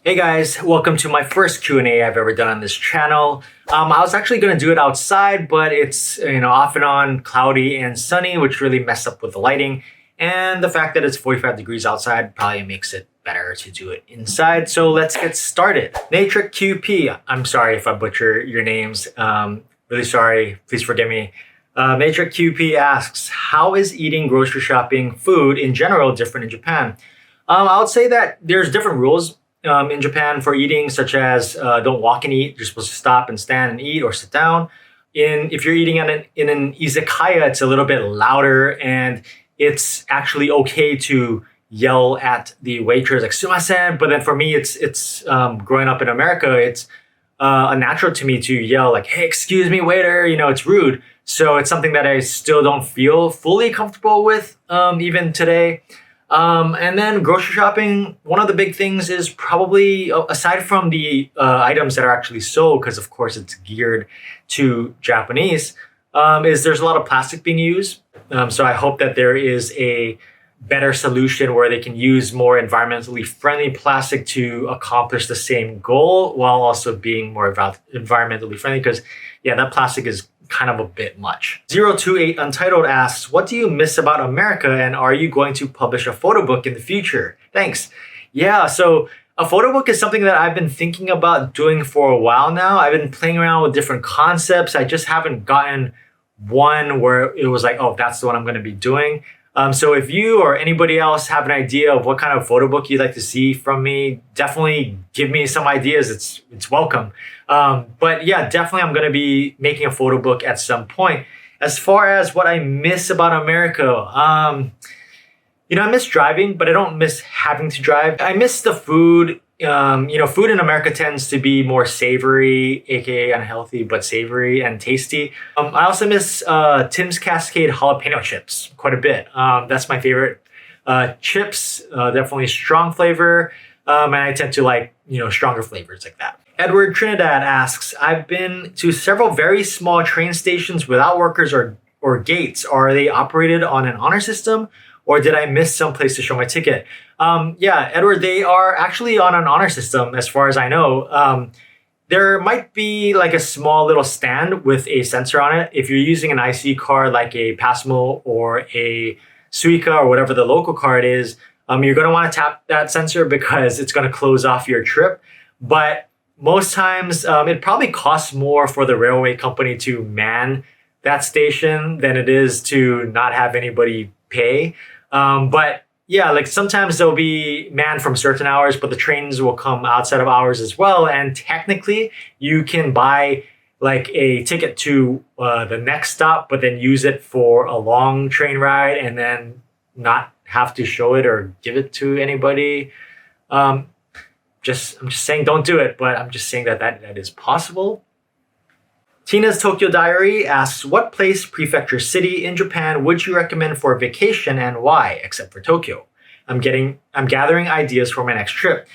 Hey guys, welcome to my first Q&A I've ever done on this channel. I was actually going to do it outside, but it's off and on cloudy and sunny, which really messed up with the lighting. And the fact that it's 45 degrees outside probably makes it better to do it inside. So let's get started. Natric QP, I'm sorry if I butcher your names. Really sorry, please forgive me. Natric QP asks, how is eating grocery shopping food in general different in Japan? I would say that there's different rules in Japan for eating, such as don't walk and eat. You're supposed to stop and stand and eat or sit down. If you're eating in an izakaya, it's a little bit louder, and it's actually okay to yell at the waitress like "sumimasen." But then for me, it's growing up in America, it's unnatural to me to yell like "Hey, excuse me, waiter." It's rude. So it's something that I still don't feel fully comfortable with even today. And then grocery shopping, one of the big things is probably, aside from the items that are actually sold, because of course it's geared to Japanese, is there's a lot of plastic being used. So I hope that there is a better solution where they can use more environmentally friendly plastic to accomplish the same goal while also being more environmentally friendly, because yeah, that plastic is kind of a bit much. 028 Untitled asks, what do you miss about America, and are you going to publish a photo book in the future? Thanks. Yeah, so a photo book is something that I've been thinking about doing for a while now. I've been playing around with different concepts. I just haven't gotten one where it was like, oh, that's the one I'm going to be doing. So if you or anybody else have an idea of what kind of photo book you'd like to see from me, definitely give me some ideas. It's welcome. But yeah, definitely I'm going to be making a photo book at some point. As far as what I miss about America, I miss driving, but I don't miss having to drive. I miss the food. Food in America tends to be more savory, aka unhealthy, but savory and tasty. I also miss Tim's Cascade jalapeno chips quite a bit. That's my favorite chips. Definitely strong flavor, and I tend to like stronger flavors like that. Edward Trinidad asks, I've been to several very small train stations without workers or gates. Are they operated on an honor system, or did I miss some place to show my ticket? Yeah, Edward, they are actually on an honor system as far as I know. There might be like a small little stand with a sensor on it. If you're using an IC card like a Passmo or a Suica or whatever the local card is, you're going to want to tap that sensor because it's going to close off your trip. But most times it probably costs more for the railway company to man that station than it is to not have anybody pay. But yeah, like sometimes they'll be manned from certain hours, but the trains will come outside of hours as well. And technically you can buy like a ticket to the next stop, but then use it for a long train ride and then not have to show it or give it to anybody. I'm just saying don't do it, but I'm just saying that is possible. Tina's Tokyo Diary asks, what place, prefecture, city in Japan would you recommend for a vacation and why, except for Tokyo? I'm gathering ideas for my next trip.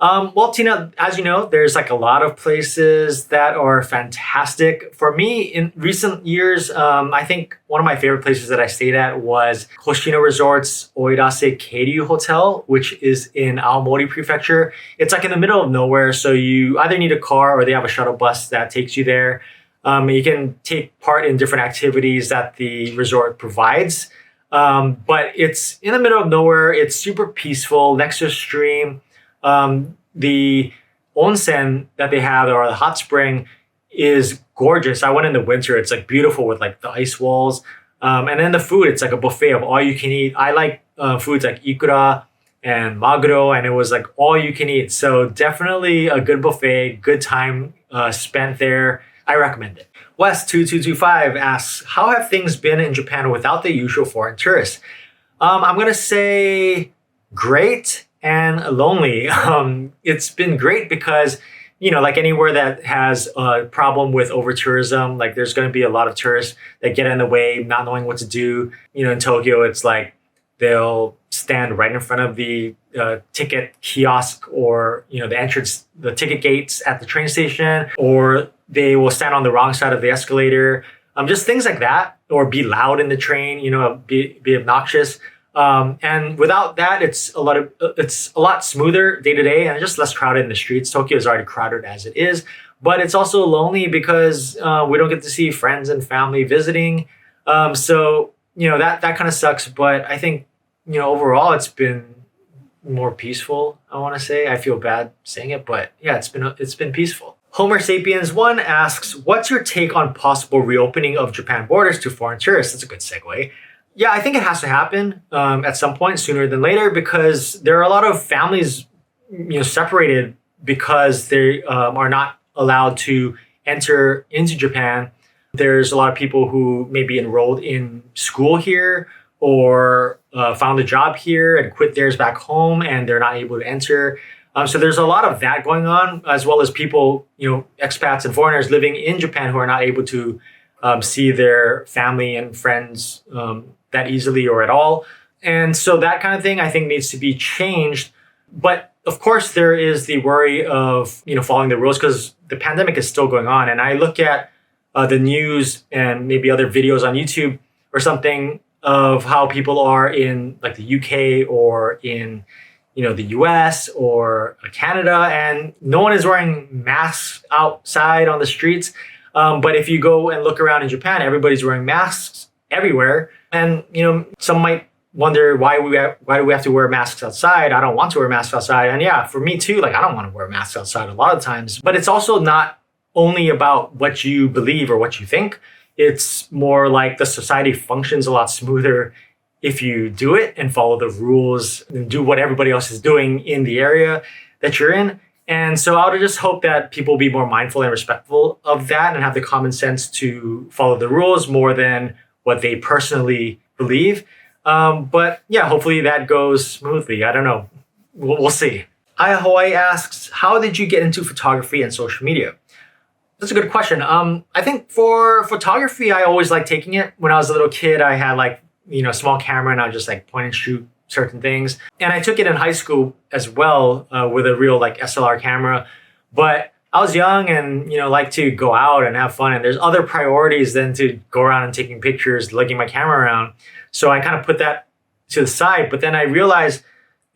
Well, Tina, as you know, there's like a lot of places that are fantastic. For me, in recent years, I think one of my favorite places that I stayed at was Hoshino Resort's Oirase Keiryu Hotel, which is in Aomori Prefecture. It's like in the middle of nowhere, so you either need a car or they have a shuttle bus that takes you there. You can take part in different activities that the resort provides. But it's in the middle of nowhere. It's super peaceful, next to a stream. The onsen that they have, or the hot spring, is gorgeous. I went in the winter. It's like beautiful with like the ice walls. And then the food, it's like a buffet of all you can eat. I like foods like ikura and maguro, and it was like all you can eat. So definitely a good buffet, good time spent there. I recommend it. West2225 asks, how have things been in Japan without the usual foreign tourists? I'm going to say great and lonely. It's been great because, like anywhere that has a problem with over-tourism, like there's going to be a lot of tourists that get in the way, not knowing what to do. In Tokyo, it's like they'll stand right in front of the ticket kiosk or, the ticket gates at the train station, or they will stand on the wrong side of the escalator. Just things like that, or be loud in the train, be obnoxious. And without that, it's a lot smoother day to day and just less crowded in the streets. Tokyo is already crowded as it is, but it's also lonely because we don't get to see friends and family visiting. So that kind of sucks. But I think overall it's been more peaceful. I want to say, I feel bad saying it, but yeah, it's been peaceful. Homer Sapiens 1 asks, what's your take on possible reopening of Japan borders to foreign tourists? That's a good segue. Yeah, I think it has to happen at some point sooner than later because there are a lot of families, separated because they are not allowed to enter into Japan. There's a lot of people who may be enrolled in school here or found a job here and quit theirs back home and they're not able to enter. So there's a lot of that going on, as well as people, expats and foreigners living in Japan who are not able to see their family and friends that easily or at all. And so that kind of thing I think needs to be changed. But of course, there is the worry of, following the rules because the pandemic is still going on. And I look at the news and maybe other videos on YouTube or something of how people are in like the UK or in the US or Canada, and no one is wearing masks outside on the streets. But if you go and look around in Japan, everybody's wearing masks everywhere. And, some might wonder why do we have to wear masks outside? I don't want to wear masks outside. And yeah, for me too, I don't want to wear masks outside a lot of times. But it's also not only about what you believe or what you think. It's more like the society functions a lot smoother if you do it and follow the rules and do what everybody else is doing in the area that you're in. And so I would just hope that people be more mindful and respectful of that and have the common sense to follow the rules more than what they personally believe. But yeah, hopefully that goes smoothly. I don't know. We'll see. Aya Hawaii asks, how did you get into photography and social media? That's a good question. I think for photography, I always liked taking it. When I was a little kid, I had a small camera and I would just point and shoot certain things. And I took it in high school as well with a real SLR camera. But I was young and, like to go out and have fun. And there's other priorities than to go around and taking pictures, lugging my camera around. So I kind of put that to the side. But then I realized,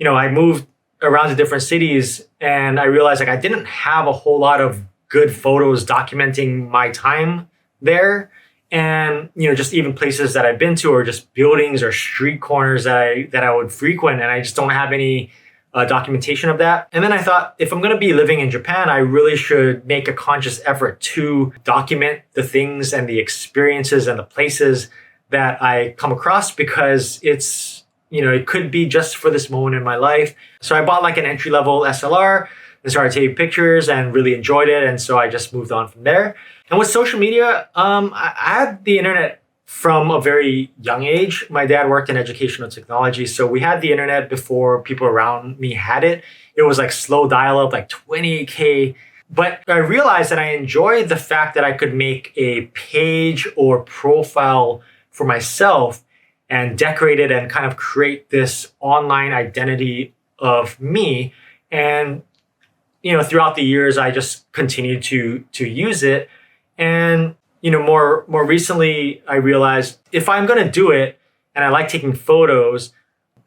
I moved around to different cities and I realized I didn't have a whole lot of good photos documenting my time there. And, just even places that I've been to or just buildings or street corners that I would frequent. And I just don't have any documentation of that. And then I thought, if I'm going to be living in Japan, I really should make a conscious effort to document the things and the experiences and the places that I come across because it's, it could be just for this moment in my life. So I bought an entry-level SLR and started taking pictures and really enjoyed it. And so I just moved on from there. And with social media, I had the internet from a very young age. My dad worked in educational technology. So we had the internet before people around me had it. It was slow dial-up, 28K. But I realized that I enjoyed the fact that I could make a page or profile for myself and decorate it and kind of create this online identity of me. And throughout the years, I just continued to use it. And, more recently, I realized if I'm going to do it and I like taking photos,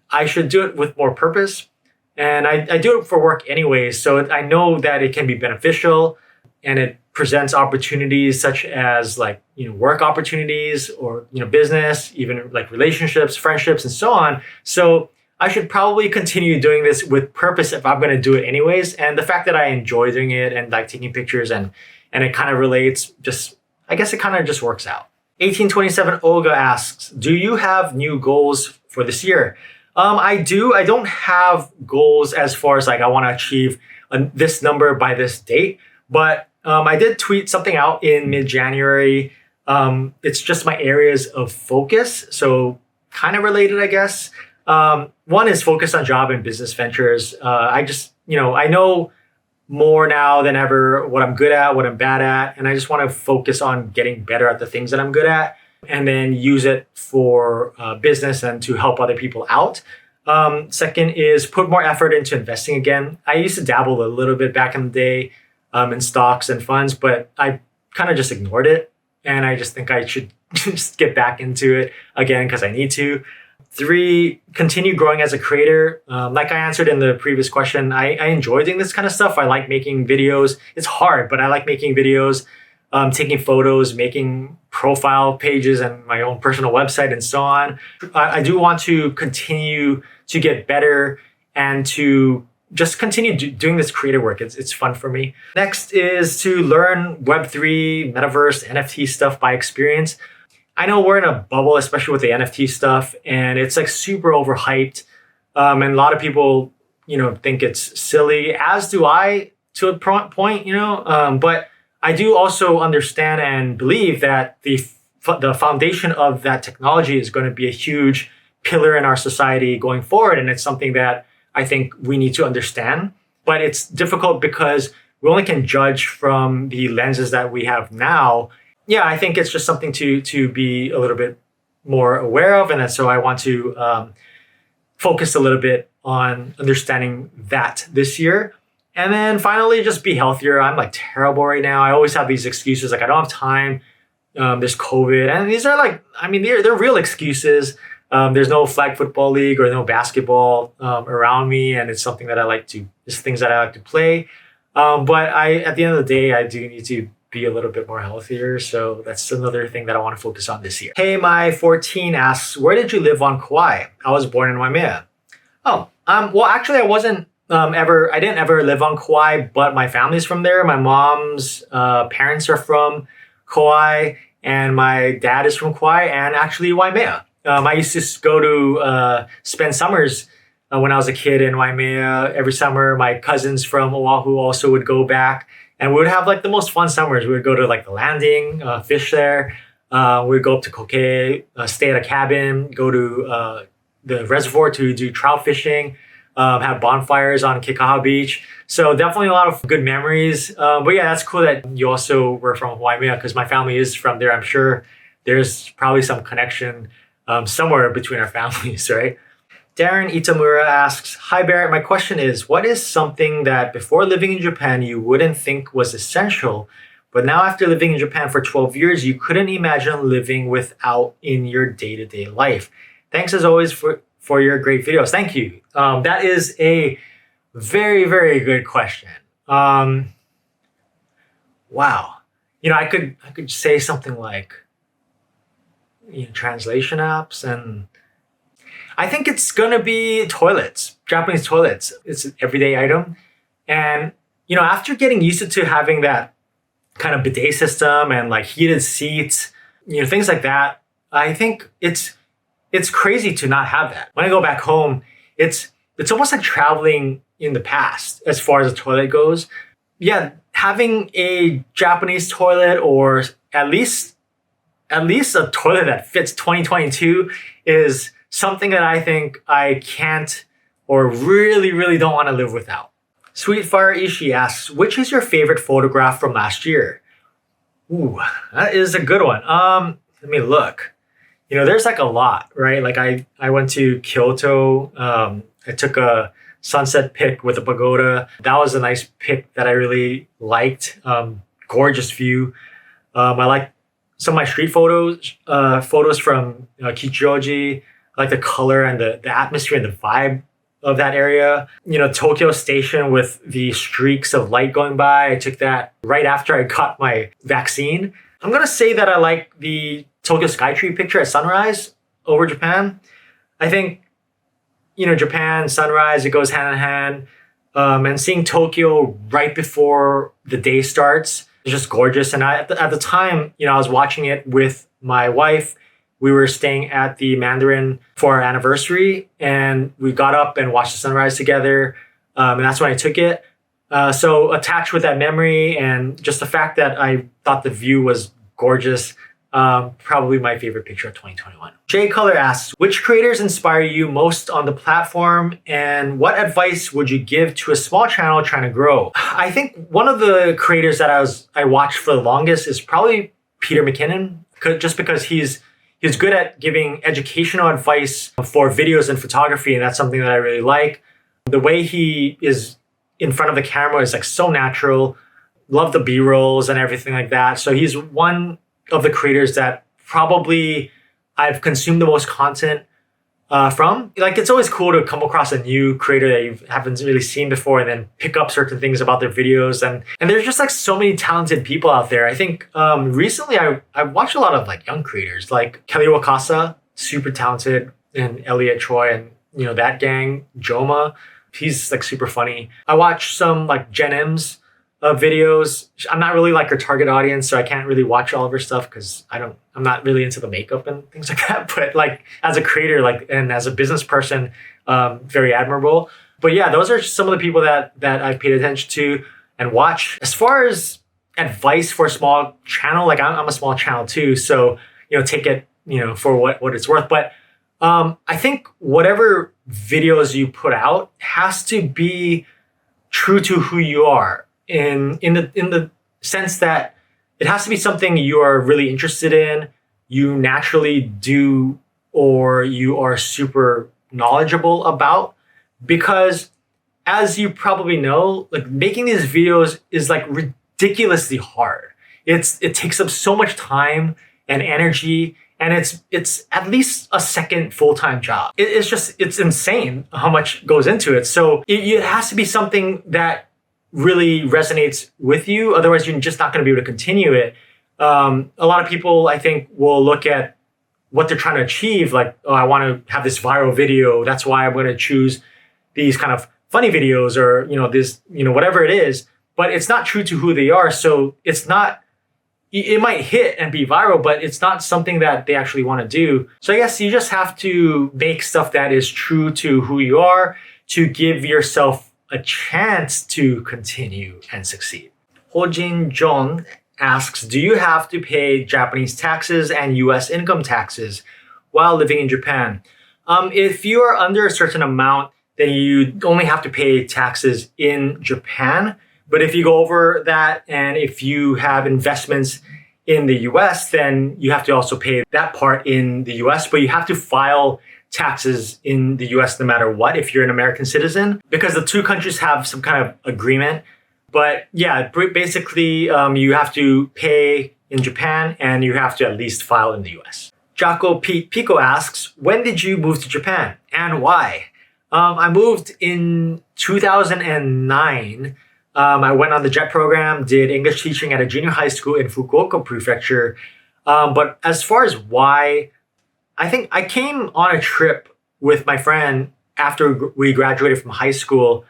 I should do it with more purpose. And I do it for work anyways. So I know that it can be beneficial and it presents opportunities such as work opportunities or, business, even relationships, friendships, and so on. So I should probably continue doing this with purpose if I'm going to do it anyways. And the fact that I enjoy doing it and taking pictures and it kind of relates, I guess it kind of just works out. 1827 Olga asks, do you have new goals for this year? I do. I don't have goals as far as I want to achieve this number by this date, but I did tweet something out in mid-January. It's just my areas of focus. So kind of related, I guess. One is focus on job and business ventures. I know more now than ever what I'm good at, what I'm bad at. And I just want to focus on getting better at the things that I'm good at and then use it for business and to help other people out. Second is put more effort into investing again. I used to dabble a little bit back in the day in stocks and funds, but I kind of just ignored it. And I just think I should just get back into it again because I need to. 3, continue growing as a creator. Like I answered in the previous question, I enjoy doing this kind of stuff. I like making videos. It's hard, but I like making videos, taking photos, making profile pages and my own personal website and so on. I do want to continue to get better and to just continue doing this creative work. It's fun for me. Next is to learn Web3, Metaverse, NFT stuff by experience. I know we're in a bubble, especially with the NFT stuff, and it's like super overhyped. And a lot of people, think it's silly, as do I to a point, but I do also understand and believe that the foundation of that technology is going to be a huge pillar in our society going forward. And it's something that I think we need to understand. But it's difficult because we only can judge from the lenses that we have now. Yeah, I think it's just something to be a little bit more aware of. And so I want to focus a little bit on understanding that this year. And then finally, just be healthier. I'm like terrible right now. I always have these excuses like I don't have time. There's COVID. And these are they're real excuses. There's no flag football league or no basketball around me. And it's something that it's things that I like to play. But at the end of the day, I do need to be a little bit more healthier. So that's another thing that I want to focus on this year. Hey, my 14 asks, where did you live on Kauai? I was born in Waimea. Oh, well, actually, I didn't ever live on Kauai, but my family's from there. My mom's parents are from Kauai, and my dad is from Kauai, and actually Waimea. I used to go to spend summers when I was a kid in Waimea. Every summer, my cousins from Oahu also would go back, and we would have like the most fun summers. We would go to like the landing, fish there. We'd go up to Kokee, stay at a cabin, go to the reservoir to do trout fishing, have bonfires on Kekaha Beach. So definitely a lot of good memories. But yeah, that's cool that you also were from Waimea because my family is from there. I'm sure there's probably some connection somewhere between our families, right? Darren Itamura asks, hi Barrett, my question is, what is something that before living in Japan you wouldn't think was essential, but now after living in Japan for 12 years, you couldn't imagine living without in your day-to-day life? Thanks as always for your great videos. Thank you. That is a very, very good question. Wow. I could say something like translation apps, and I think it's gonna be toilets, Japanese toilets. It's an everyday item. And, after getting used to having that kind of bidet system and like heated seats, things like that, I think it's crazy to not have that. When I go back home, it's almost like traveling in the past as far as the toilet goes. Yeah, having a Japanese toilet or at least a toilet that fits 2022 is something that I think I can't or really, really don't want to live without. Sweetfire Ishii asks, which is your favorite photograph from last year? Ooh, that is a good one. Let me look. There's like a lot, right? Like I went to Kyoto. I took a sunset pic with a pagoda. That was a nice pic that I really liked. Gorgeous view. I like some of my street photos from Kichijoji. I like the color and the atmosphere and the vibe of that area. Tokyo Station with the streaks of light going by. I took that right after I got my vaccine. I'm going to say that I like the Tokyo Skytree picture at sunrise over Japan. I think, Japan, sunrise, it goes hand in hand. And seeing Tokyo right before the day starts is just gorgeous. And at the time, I was watching it with my wife. We were staying at the Mandarin for our anniversary, and we got up and watched the sunrise together. And that's when I took it. So attached with that memory and just the fact that I thought the view was gorgeous, probably my favorite picture of 2021. Jay Color asks, which creators inspire you most on the platform, and what advice would you give to a small channel trying to grow? I think one of the creators that I watched for the longest is probably Peter McKinnon, just because he's good at giving educational advice for videos and photography, and that's something that I really like. The way he is in front of the camera is like so natural. Love the B-rolls and everything like that. So he's one of the creators that probably I've consumed the most content from. Like, it's always cool to come across a new creator that you haven't really seen before and then pick up certain things about their videos. And there's just like so many talented people out there. I think recently I've watched a lot of like young creators like Kelly Wakasa, super talented, and Elliot Choi and that gang, Joma. He's like super funny. I watched some like Gen M's videos. I'm not really like her target audience, so I can't really watch all of her stuff because I'm not really into the makeup and things like that. But like as a creator, like, and as a business person, very admirable. But yeah, those are some of the people that I've paid attention to and watch. As far as advice for a small channel, like I'm a small channel too, so take it for what it's worth. But I think whatever videos you put out has to be true to who you are, in the sense that it has to be something you are really interested in, you naturally do, or you are super knowledgeable about. Because as you probably know, like making these videos is like ridiculously hard. It takes up so much time and energy, and it's at least a second full-time job. It's insane how much goes into it. So it has to be something that really resonates with you. Otherwise, you're just not going to be able to continue it. A lot of people, I think, will look at what they're trying to achieve. Like, oh, I want to have this viral video. That's why I'm going to choose these kind of funny videos, or, this, whatever it is. But it's not true to who they are. So it might hit and be viral, but it's not something that they actually want to do. So I guess you just have to make stuff that is true to who you are to give yourself a chance to continue and succeed. Hojin Jong asks, do you have to pay Japanese taxes and US income taxes while living in Japan? If you are under a certain amount, then you only have to pay taxes in Japan. But if you go over that, and if you have investments in the US, then you have to also pay that part in the US, but you have to file taxes in the US no matter what if you're an American citizen, because the two countries have some kind of agreement. But yeah, basically you have to pay in Japan and you have to at least file in the US. Jaco Pico asks, when did you move to Japan and why? I moved in 2009. I went on the JET program, did English teaching at a junior high school in Fukuoka prefecture. But as far as why, I think I came on a trip with my friend after we graduated from high school,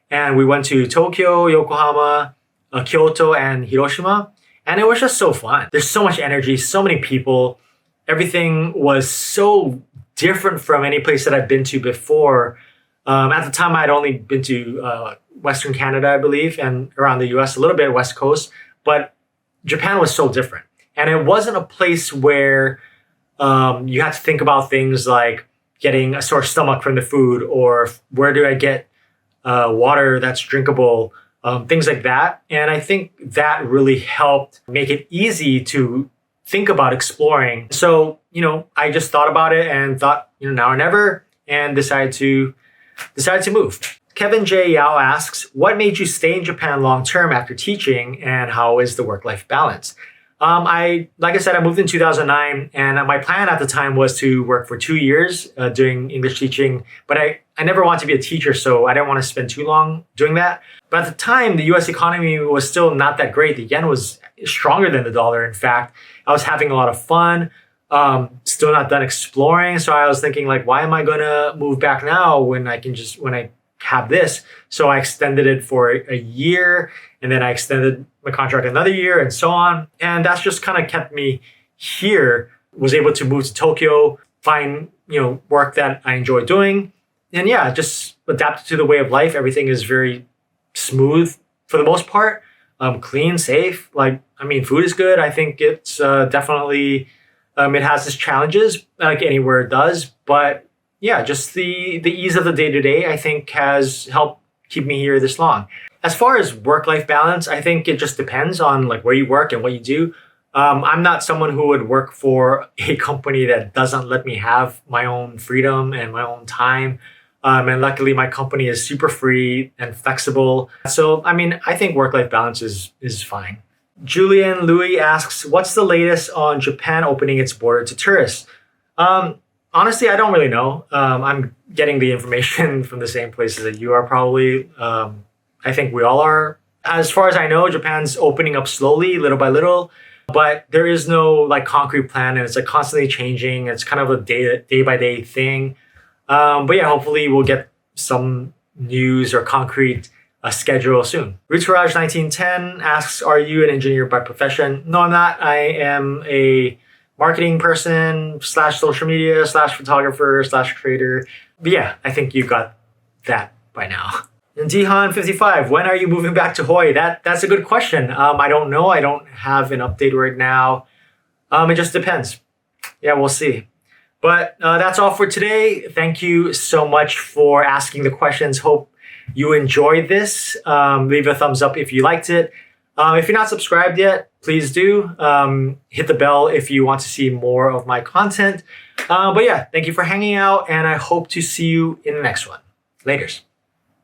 and we went to Tokyo, Yokohama, Kyoto, and Hiroshima. And it was just so fun. There's so much energy, so many people. Everything was so different from any place that I've been to before. At the time, I'd only been to Western Canada, I believe, and around the US, a little bit West Coast. But Japan was so different. And it wasn't a place where you had to think about things like getting a sore stomach from the food, or where do I get water that's drinkable, things like that. And I think that really helped make it easy to think about exploring. So, I just thought about it and thought, now or never, and decided to move. Kevin J. Yao asks, what made you stay in Japan long term after teaching, and how is the work-life balance? Like I said, I moved in 2009, and my plan at the time was to work for 2 years doing English teaching, but I never wanted to be a teacher, so I didn't want to spend too long doing that. But at the time, the US economy was still not that great. The yen was stronger than the dollar. In fact, I was having a lot of fun, still not done exploring. So I was thinking, like, why am I going to move back now when I have this? So I extended it for a year, and then I extended my contract another year, and so on. And that's just kind of kept me here. Was able to move to Tokyo, find work that I enjoy doing, and yeah, just adapted to the way of life. Everything is very smooth for the most part, clean, safe. Food is good. I think it's definitely it has its challenges, like anywhere it does, but yeah, just the ease of the day-to-day, I think, has helped keep me here this long. As far as work-life balance, I think it just depends on like where you work and what you do. I'm not someone who would work for a company that doesn't let me have my own freedom and my own time. And luckily, my company is super free and flexible. So, I think work-life balance is fine. Julian Louis asks, what's the latest on Japan opening its border to tourists? Honestly, I don't really know. I'm getting the information from the same places that you are probably. I think we all are. As far as I know, Japan's opening up slowly, little by little, but there is no like concrete plan, and it's like constantly changing. It's kind of a day by day thing. But yeah, hopefully we'll get some news or concrete schedule soon. Rootsraj 1910 asks, "Are you an engineer by profession?" No, I'm not. I am a marketing person / social media / photographer / creator. But yeah, I think you got that by now. And Dihan55, when are you moving back to Hawaii? That's a good question. I don't know. I don't have an update right now. It just depends. Yeah, we'll see. But that's all for today. Thank you so much for asking the questions. Hope you enjoyed this. Leave a thumbs up if you liked it. If you're not subscribed yet, please do. Hit the bell if you want to see more of my content. But yeah, thank you for hanging out, and I hope to see you in the next one. Laters.